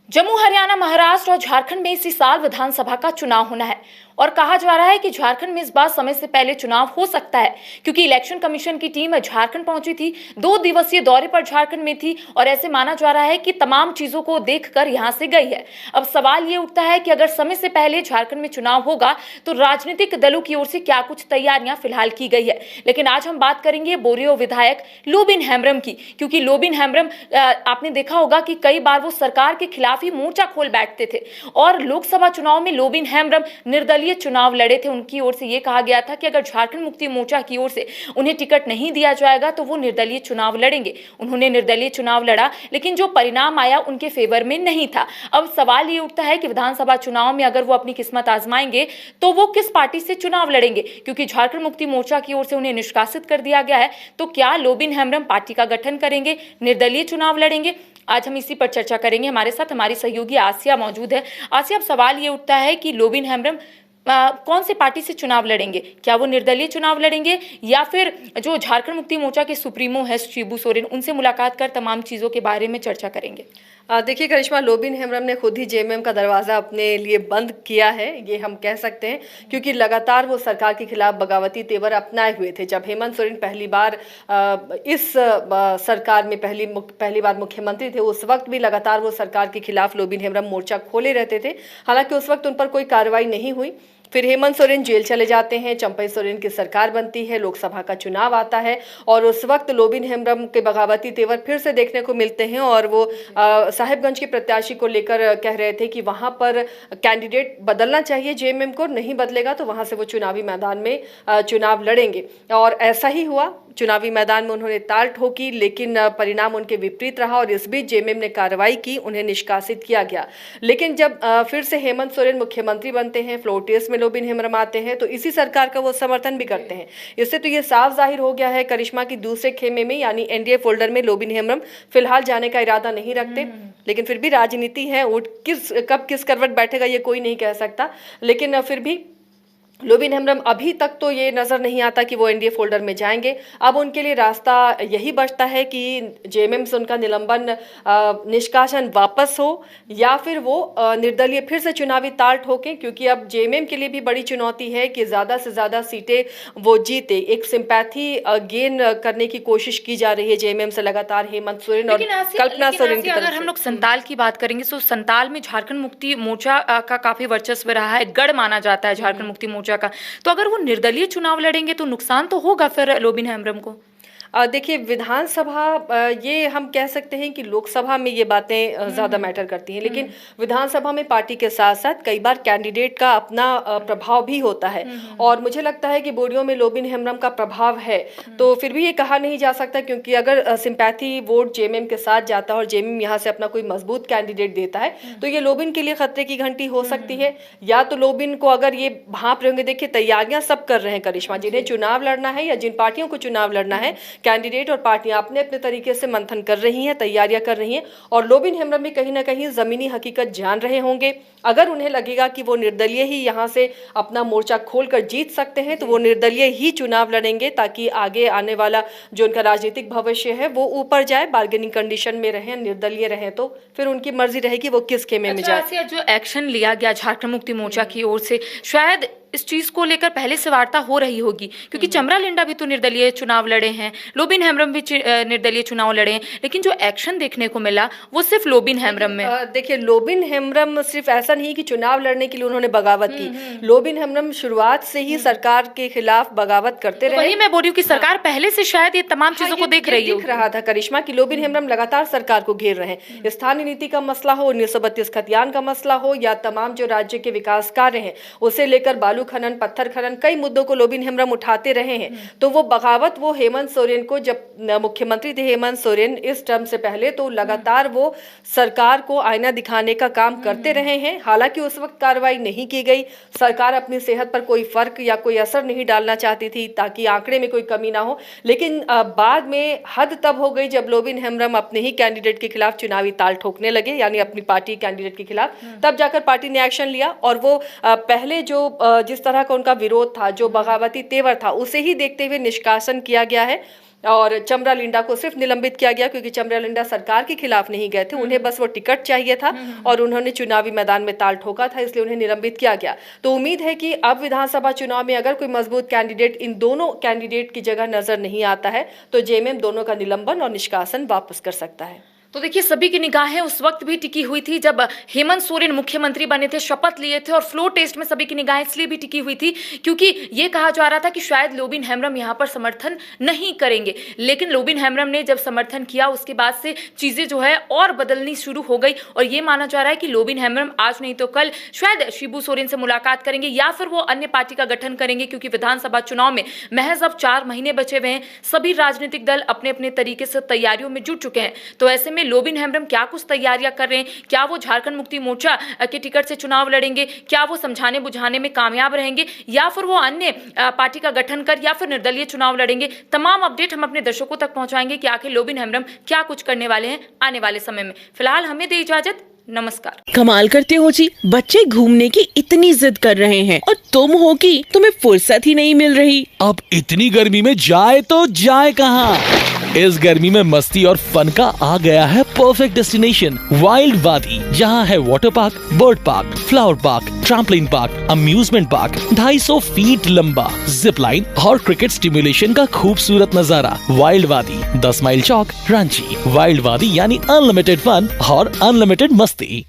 जम्मू, हरियाणा, महाराष्ट्र और झारखंड में इसी साल विधानसभा का चुनाव होना है और कहा जा रहा है कि झारखंड में इस बार समय से पहले चुनाव हो सकता है क्योंकि इलेक्शन कमीशन की टीम झारखंड पहुंची थी, 2 दिवसीय दौरे पर झारखंड में थी और ऐसे माना जा रहा है कि तमाम चीजों को देखकर यहां से गई है। अब सवाल ये उठता है कि अगर समय से पहले झारखंड में चुनाव होगा तो राजनीतिक दलों की ओर से क्या कुछ तैयारियां फिलहाल की गई है। लेकिन आज हम बात करेंगे बोरियो विधायक लोबिन हेम्ब्रम की, क्योंकि लोबिन हेम्ब्रम आपने देखा होगा कि कई बार वो सरकार के खिलाफ ही मोर्चा खोल बैठते थे और लोकसभा चुनाव में लोबिन हेम्ब्रम निर्दलीय चुनाव लड़े थे। उनकी ओर से यह कहा गया था कि अगर झारखंड मुक्ति मोर्चा की ओर से उन्हें टिकट नहीं दिया जाएगा तो वो निर्दलीय चुनाव लड़ेंगे। उन्होंने निर्दलीय चुनाव लड़ा, लेकिन जो परिणाम आया उनके फेवर में नहीं था। अब सवाल ये उठता है कि विधानसभा चुनाव में अगर वो अपनी किस्मत आजमाएंगे तो वो किस पार्टी से चुनाव लड़ेंगे, क्योंकि झारखंड मुक्ति मोर्चा की ओर से उन्हें निष्कासित कर दिया गया है। तो क्या लोबिन हेम्ब्रम पार्टी का गठन करेंगे, निर्दलीय चुनाव लड़ेंगे? आज हम इसी पर चर्चा करेंगे। हमारे साथ हमारी सहयोगी आसिया मौजूद है। आसिया, अब सवाल ये उठता है कि लोबिन हेम्ब्रम कौन सी पार्टी से चुनाव लड़ेंगे? क्या वो निर्दलीय चुनाव लड़ेंगे या फिर जो झारखंड मुक्ति मोर्चा के सुप्रीमो है शिबू सोरेन, उनसे मुलाकात कर तमाम चीज़ों के बारे में चर्चा करेंगे? देखिए करिश्मा, लोबिन हेम्ब्रम ने खुद ही जेएमएम का दरवाज़ा अपने लिए बंद किया है, ये हम कह सकते हैं, क्योंकि लगातार वो सरकार के खिलाफ बगावती तेवर अपनाए हुए थे। जब हेमंत सोरेन पहली बार इस सरकार में पहली बार मुख्यमंत्री थे, उस वक्त भी लगातार वो सरकार के खिलाफ लोबिन हेम्ब्रम मोर्चा खोले रहते थे। हालांकि उस वक्त उन पर कोई कार्रवाई नहीं हुई। फिर हेमंत सोरेन जेल चले जाते हैं, चंपई सोरेन की सरकार बनती है, लोकसभा का चुनाव आता है और उस वक्त लोबिन हेम्ब्रम के बगावती तेवर फिर से देखने को मिलते हैं और वो साहिबगंज के प्रत्याशी को लेकर कह रहे थे कि वहां पर कैंडिडेट बदलना चाहिए, जेएमएम को नहीं बदलेगा तो वहां से वो चुनावी मैदान में चुनाव लड़ेंगे। और ऐसा ही हुआ, चुनावी मैदान में उन्होंने ताल ठोकी, लेकिन परिणाम उनके विपरीत रहा और इस बीच जेएमएम ने कार्रवाई की, उन्हें निष्कासित किया गया। लेकिन जब फिर से हेमंत सोरेन मुख्यमंत्री बनते हैं, फ्लोर टेस्ट में लोबिन हेम्ब्रम आते हैं, तो इसी सरकार का वो समर्थन भी करते हैं। इससे तो ये साफ जाहिर हो गया है करिश्मा की दूसरे खेमे में यानी एनडीए फोल्डर में लोबिन हेम्ब्रम फिलहाल जाने का इरादा नहीं रखते। लेकिन फिर भी राजनीति है, कब किस करवट बैठेगा ये कोई नहीं कह सकता। लेकिन फिर भी लोबिन हेम्ब्रम अभी तक तो ये नज़र नहीं आता कि वो एनडीए फोल्डर में जाएंगे। अब उनके लिए रास्ता यही बचता है कि जेएमएम से उनका निलंबन निष्कासन वापस हो या फिर वो निर्दलीय फिर से चुनावी ताल ठोकें, क्योंकि अब जेएमएम के लिए भी बड़ी चुनौती है कि ज़्यादा से ज़्यादा सीटें वो जीते। एक सिंपैथी गेन करने की कोशिश की जा रही है जेएमएम से लगातार हेमंत सोरेन और कल्पना सोरेन की तरफ से। अगर हम लोग संताल की बात करेंगे तो संताल में झारखंड मुक्ति मोर्चा का काफी वर्चस्व रहा है, गढ़ माना जाता है झारखंड मुक्ति मोर्चा का। तो अगर वो निर्दलीय चुनाव लड़ेंगे तो नुकसान तो होगा फिर लोबिन हेम्ब्रम को। देखिए विधानसभा, ये हम कह सकते हैं कि लोकसभा में ये बातें ज़्यादा मैटर करती हैं, लेकिन विधानसभा में पार्टी के साथ साथ कई बार कैंडिडेट का अपना प्रभाव भी होता है। और मुझे लगता है कि बोरियो में लोबिन हेम्ब्रम का प्रभाव है, तो फिर भी ये कहा नहीं जा सकता, क्योंकि अगर सिंपैथी वोट जेएमएम के साथ जाता है और जेएमएम यहाँ से अपना कोई मजबूत कैंडिडेट देता है तो ये लोबिन के लिए खतरे की घंटी हो सकती है। या तो लोबिन को अगर ये भांप रहे होंगे, देखिए तैयारियां सब कर रहे हैं करिश्मा, जिन्हें चुनाव लड़ना है या जिन पार्टियों को चुनाव लड़ना है, कैंडिडेट और पार्टियां अपने अपने तरीके से मंथन कर रही हैं, तैयारियां कर रही हैं। और लोबिन हेम्ब्रम भी कहीं ना कहीं जमीनी हकीकत जान रहे होंगे। अगर उन्हें लगेगा कि वो निर्दलीय ही यहां से अपना मोर्चा खोलकर जीत सकते हैं तो वो निर्दलीय ही चुनाव लड़ेंगे, ताकि आगे आने वाला जो उनका राजनीतिक भविष्य है वो ऊपर जाए, बार्गेनिंग कंडीशन में रहें, निर्दलीय रहें तो फिर उनकी मर्जी रहेगी वो किस खेमे में जाए। जो एक्शन लिया गया झारखंड मुक्ति मोर्चा की ओर से, शायद इस चीज को लेकर पहले से वार्ता हो रही होगी, क्योंकि चमरा लिंडा भी तो निर्दलीय चुनाव लड़े हैं, लोबिन हेम्ब्रम भी निर्दलीय चुनाव लड़े हैं, लेकिन जो एक्शन देखने को मिला वो सिर्फ लोबिन हेम्ब्रम में। देखिए लोबिन हेम्ब्रम सिर्फ ऐसा नहीं कि चुनाव लड़ने के लिए उन्होंने बगावत की, लोबिन हेम्ब्रम शुरुआत से ही सरकार के खिलाफ बगावत करते रहे। वही मैं बोल रही हूँ कि सरकार पहले से शायद ये तमाम चीजों को देख रही रहा था करिश्मा कि लोबिन हेम्ब्रम लगातार सरकार को घेर रहे हैं। स्थानीय नीति का मसला हो, 1932 खतियान का मसला हो, या तमाम जो राज्य के विकास कार्य हैं उसे लेकर बालू खनन, पत्थर खनन, कई मुद्दों को लोबिन हेम्ब्रम उठाते रहे हैं। तो वो बगावत वो हेमंत सोरेन को, जब मुख्यमंत्री थे हेमंत सोरेन इस टर्म से पहले, तो लगातार वो सरकार को आईना दिखाने का काम करते रहे हैं। हालांकि उस वक्त कार्रवाई नहीं की गई, सरकार अपनी सेहत पर कोई फर्क या कोई असर नहीं डालना चाहती थी ताकि आंकड़े में कोई कमी ना हो। लेकिन बाद में हद तब हो गई जब लोबिन हेम्ब्रम अपने ही कैंडिडेट के खिलाफ चुनावी ताल ठोकने लगे, यानी अपनी पार्टी कैंडिडेट के खिलाफ। तब जाकर पार्टी ने एक्शन लिया और वो पहले जो जिस तरह का उनका विरोध था, जो बगावती तेवर था, उसे ही देखते हुए निष्कासन किया गया है और चमरा लिंडा को सिर्फ निलंबित किया गया क्योंकि चमरा लिंडा सरकार के खिलाफ नहीं गए थे, उन्हें बस वो टिकट चाहिए था और उन्होंने चुनावी मैदान में ताल ठोका था, इसलिए उन्हें निलंबित किया गया। तो उम्मीद है कि अब विधानसभा चुनाव में अगर कोई मजबूत कैंडिडेट इन दोनों कैंडिडेट की जगह नजर नहीं आता है तो जेएमएम दोनों का निलंबन और निष्कासन वापस कर सकता है। तो देखिए, सभी की निगाहें उस वक्त भी टिकी हुई थी जब हेमंत सोरेन मुख्यमंत्री बने थे, शपथ लिए थे, और फ्लोर टेस्ट में सभी की निगाहें इसलिए भी टिकी हुई थी क्योंकि ये कहा जा रहा था कि शायद लोबिन हेम्ब्रम यहाँ पर समर्थन नहीं करेंगे। लेकिन लोबिन हेम्ब्रम ने जब समर्थन किया उसके बाद से चीजें जो है और बदलनी शुरू हो गई और ये माना जा रहा है कि लोबिन हेम्ब्रम आज नहीं तो कल शायद शिबू सोरेन से मुलाकात करेंगे या फिर वो अन्य पार्टी का गठन करेंगे, क्योंकि विधानसभा चुनाव में महज अब 4 महीने बचे हुए हैं। सभी राजनीतिक दल अपने अपने तरीके से तैयारियों में जुट चुके हैं। तो ऐसे में लोबिन हेम्ब्रम क्या कुछ तैयारियां कर रहे हैं, क्या वो झारखंड मुक्ति मोर्चा के टिकट से चुनाव लड़ेंगे, क्या वो समझाने बुझाने में कामयाब रहेंगे या फिर वो अन्य पार्टी का गठन कर या फिर निर्दलीय चुनाव लड़ेंगे, तमाम अपडेट हम अपने दर्शकों तक पहुंचाएंगे कि आखिर लोबिन हेम्ब्रम क्या कुछ करने वाले हैं आने वाले समय में। फिलहाल हमें दे इजाजत, नमस्कार। कमाल करते हो जी, बच्चे घूमने की इतनी जिद कर रहे हैं और तुम हो कि तुम्हें फुर्सत ही नहीं मिल रही। अब इतनी गर्मी में जाए तो जाए कहाँ? इस गर्मी में मस्ती और फन का आ गया है परफेक्ट डेस्टिनेशन, वाइल्ड वादी, जहाँ है water park, bird park, flower park, trampoline park, amusement park, 250 feet लंबा, जिप लाइन और क्रिकेट स्टिमुलेशन का खूबसूरत नजारा। वाइल्ड वादी, 10 माइल चौक, रांची। वाइल्ड वादी यानी अनलिमिटेड फन और अनलिमिटेड मस्ती।